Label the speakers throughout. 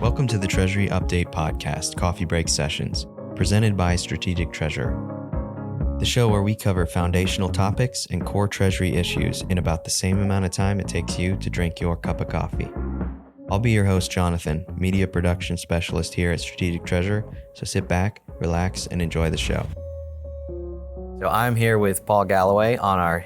Speaker 1: Welcome to the Treasury Update Podcast, Coffee Break Sessions, presented by Strategic Treasurer. The show where we cover foundational topics and core Treasury issues in about the same amount of time it takes you to drink your cup of coffee. I'll be your host, Jonathan, Media Production Specialist here at Strategic Treasurer, so sit back, relax, and enjoy the show. So I'm here with Paul Galloway on our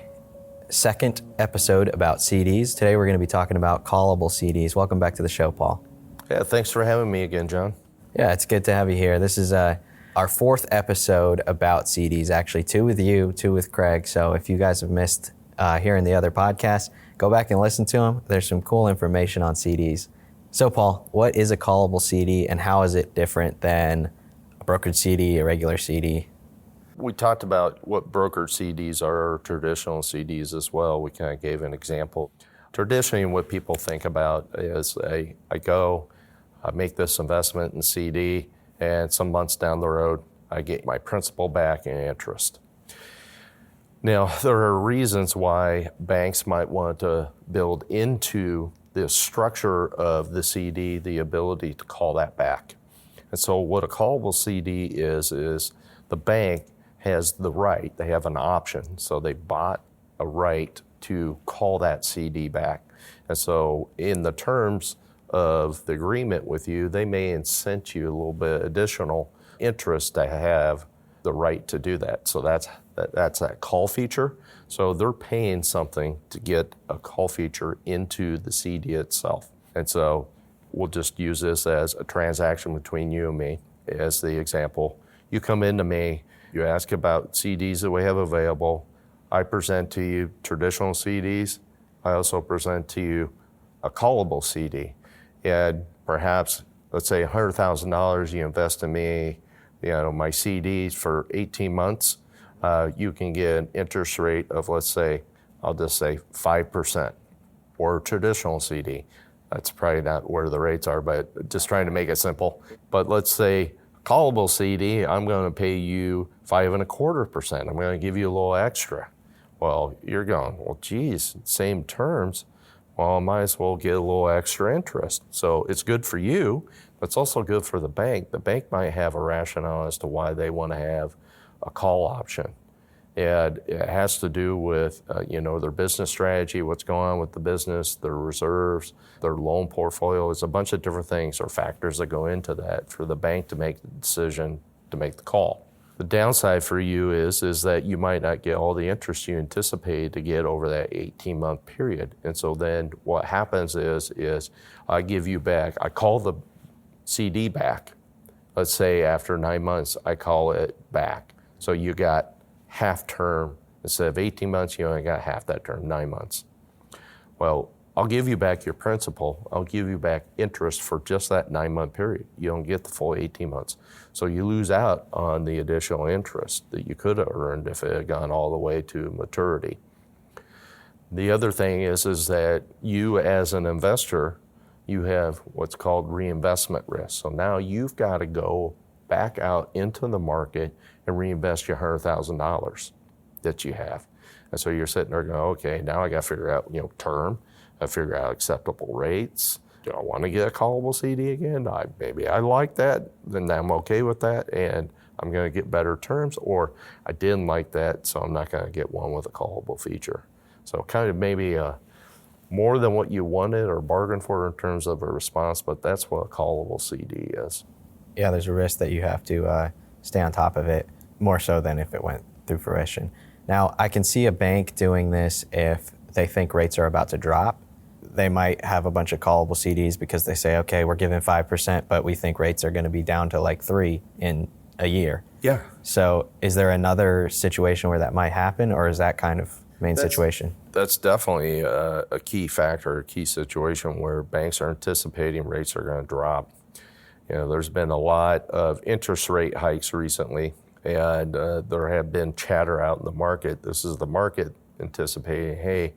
Speaker 1: second episode about CDs. Today we're going to be talking about callable CDs. Welcome back to the show, Paul.
Speaker 2: Yeah, thanks for having me again, John.
Speaker 1: Yeah, it's good to have you here. This is our fourth episode about CDs, actually. Two with you, two with Craig. So if you guys have missed hearing the other podcasts, go back and listen to them. There's some cool information on CDs. So Paul, what is a callable CD and how is it different than a brokered CD, a regular CD?
Speaker 2: We talked about what brokered CDs are, or traditional CDs as well. We kind of gave an example. Traditionally, what people think about is I make this investment in CD, and some months down the road, I get my principal back and interest. Now, there are reasons why banks might want to build into the structure of the CD the ability to call that back. And so what a callable CD is the bank has the right, they have an option, so they bought a right to call that CD back. And so in the terms of the agreement with you, they may incent you a little bit additional interest to have the right to do that. So that's that call feature. So they're paying something to get a call feature into the CD itself. And so we'll just use this as a transaction between you and me as the example. You come into me, you ask about CDs that we have available. I present to you traditional CDs. I also present to you a callable CD. And perhaps, let's say $100,000 you invest in me, my CDs for 18 months, you can get an interest rate of, let's say, I'll just say 5%, or a traditional CD. That's probably not where the rates are, but just trying to make it simple. But let's say callable CD, I'm going to pay you 5.25%. I'm going to give you a little extra. Well, you're going, well, geez, same terms. Well, I might as well get a little extra interest. So it's good for you, but it's also good for the bank. The bank might have a rationale as to why they want to have a call option. And it has to do with, their business strategy, what's going on with the business, their reserves, their loan portfolio. It's a bunch of different things or factors that go into that for the bank to make the decision to make the call. The downside for you is that you might not get all the interest you anticipated to get over that 18-month period. And so then what happens is I give you back, I call the CD back. Let's say after 9 months, I call it back. So you got half term. Instead of 18 months, you only got half that term, 9 months. Well, I'll give you back your principal. I'll give you back interest for just that 9-month period. You don't get the full 18 months. So you lose out on the additional interest that you could have earned if it had gone all the way to maturity. The other thing is that you as an investor, you have what's called reinvestment risk. So now you've got to go back out into the market and reinvest your $100,000 that you have. And so you're sitting there going, okay, now I got to figure out, term. I figure out acceptable rates. Do I want to get a callable CD again? Maybe I like that, then I'm okay with that, and I'm going to get better terms, or I didn't like that, so I'm not going to get one with a callable feature. So kind of maybe more than what you wanted or bargained for in terms of a response, but that's what a callable CD is.
Speaker 1: Yeah, there's a risk that you have to stay on top of it, more so than if it went through fruition. Now, I can see a bank doing this if they think rates are about to drop. They might have a bunch of callable CDs because they say, okay, we're giving 5%, but we think rates are going to be down to like 3 in a year.
Speaker 2: Yeah.
Speaker 1: So is there another situation where that might happen, or is that kind of main situation?
Speaker 2: That's definitely a key factor, a key situation where banks are anticipating rates are going to drop. There's been a lot of interest rate hikes recently, and there have been chatter out in the market. This is the market anticipating, hey,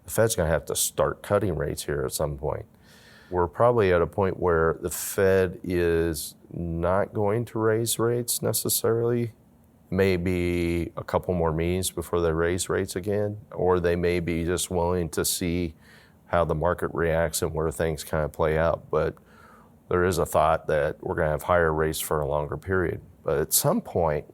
Speaker 2: the Fed's going to have to start cutting rates here at some point. We're probably at a point where the Fed is not going to raise rates necessarily. Maybe a couple more meetings before they raise rates again, or they may be just willing to see how the market reacts and where things kind of play out. But there is a thought that we're going to have higher rates for a longer period. But at some point,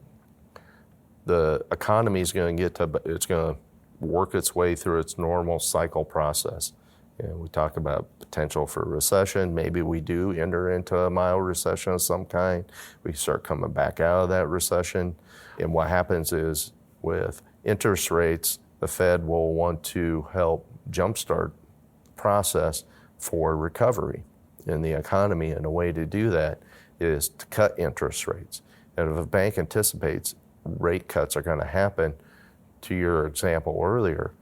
Speaker 2: the economy is going to work its way through its normal cycle process. We talk about potential for recession. Maybe we do enter into a mild recession of some kind. We start coming back out of that recession. And what happens is with interest rates, the Fed will want to help jumpstart the process for recovery in the economy. And a way to do that is to cut interest rates. And if a bank anticipates rate cuts are going to happen, to your example earlier,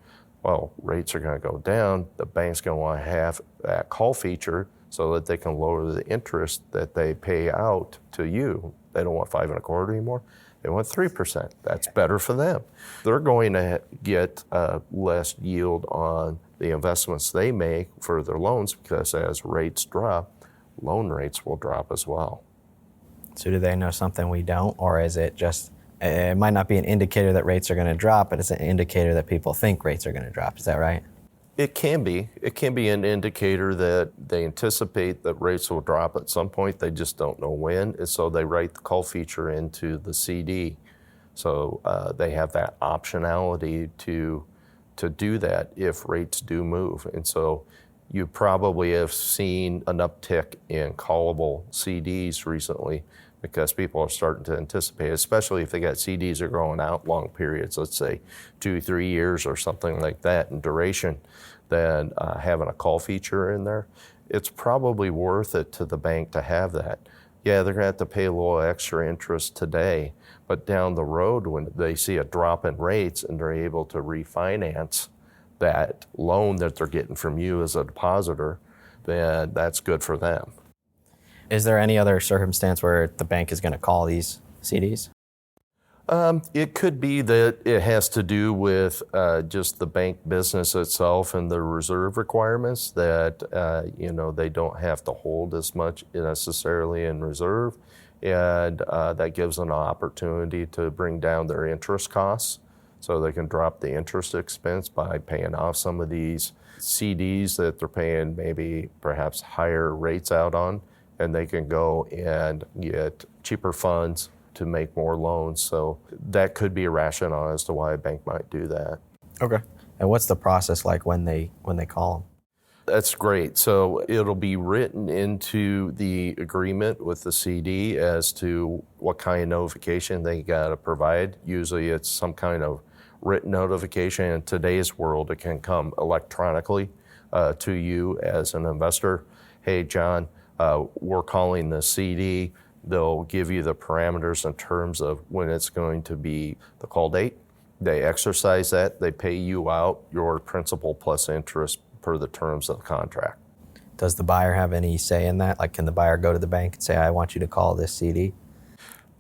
Speaker 2: well, rates are going to go down. The bank's going to want to have that call feature so that they can lower the interest that they pay out to you. They don't want 5.25% anymore. They want 3%. That's better for them. They're going to get less yield on the investments they make for their loans, because as rates drop, loan rates will drop as well.
Speaker 1: So do they know something we don't, or is it just, it might not be an indicator that rates are going to drop, but it's an indicator that people think rates are going to drop. Is that right?
Speaker 2: It can be. It can be an indicator that they anticipate that rates will drop at some point. They just don't know when. And so they write the call feature into the CD. So they have that optionality to do that if rates do move. And so you probably have seen an uptick in callable CDs recently, because people are starting to anticipate, especially if they got CDs that are growing out long periods, let's say 2-3 years or something like that in duration, then having a call feature in there, it's probably worth it to the bank to have that. Yeah, they're going to have to pay a little extra interest today, but down the road when they see a drop in rates and they're able to refinance that loan that they're getting from you as a depositor, then that's good for them.
Speaker 1: Is there any other circumstance where the bank is going to call these CDs?
Speaker 2: It could be that it has to do with just the bank business itself and the reserve requirements, that they don't have to hold as much necessarily in reserve, and that gives them an opportunity to bring down their interest costs, so they can drop the interest expense by paying off some of these CDs that they're paying maybe perhaps higher rates out on, and they can go and get cheaper funds to make more loans. So that could be a rationale as to why a bank might do that.
Speaker 1: Okay. And what's the process like when they call them?
Speaker 2: That's great. So it'll be written into the agreement with the CD as to what kind of notification they got to provide. Usually it's some kind of written notification. In today's world, it can come electronically to you as an investor. Hey, John, we're calling the CD. They'll give you the parameters in terms of when it's going to be the call date. They exercise that. They pay you out your principal plus interest per the terms of the contract.
Speaker 1: Does the buyer have any say in that? Like, can the buyer go to the bank and say, I want you to call this CD?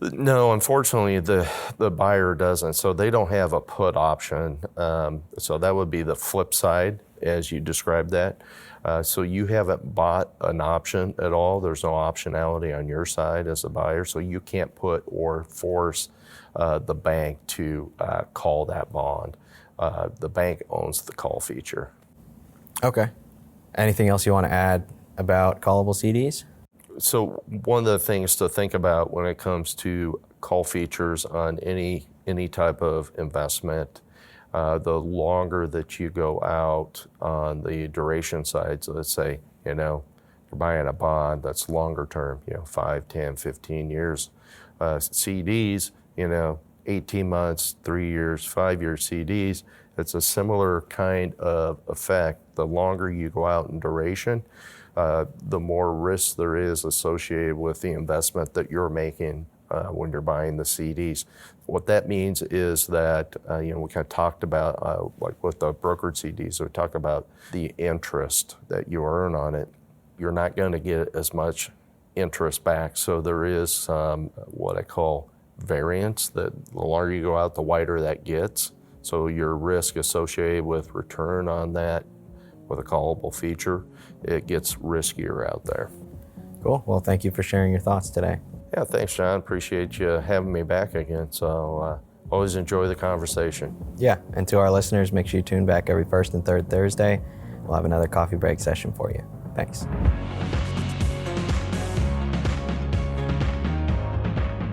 Speaker 2: No, unfortunately, the buyer doesn't. So they don't have a put option. So that would be the flip side, as you described that. So you haven't bought an option at all. There's no optionality on your side as a buyer. So you can't put or force the bank to call that bond. The bank owns the call feature.
Speaker 1: Okay. Anything else you want to add about callable CDs?
Speaker 2: So one of the things to think about when it comes to call features on any type of investment, the longer that you go out on the duration side, so let's say, you're buying a bond that's longer term, 5, 10, 15 years. CDs, 18 months, 3 years, 5-year CDs, it's a similar kind of effect. The longer you go out in duration, the more risk there is associated with the investment that you're making when you're buying the CDs. What that means is that, we kind of talked about, like with the brokered CDs, we talk about the interest that you earn on it. You're not going to get as much interest back. So there is some, what I call variance, that the longer you go out, the wider that gets. So your risk associated with return on that with a callable feature, it gets riskier out there.
Speaker 1: Cool. Well, thank you for sharing your thoughts today.
Speaker 2: Yeah, thanks, John. Appreciate you having me back again. So always enjoy the conversation.
Speaker 1: Yeah, and to our listeners, make sure you tune back every first and third Thursday. We'll have another coffee break session for you. Thanks.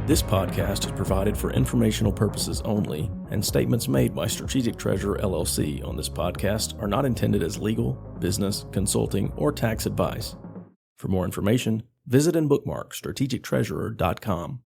Speaker 3: This podcast is provided for informational purposes only, and statements made by Strategic Treasurer LLC on this podcast are not intended as legal, business, consulting, or tax advice. For more information, visit and bookmark strategictreasurer.com.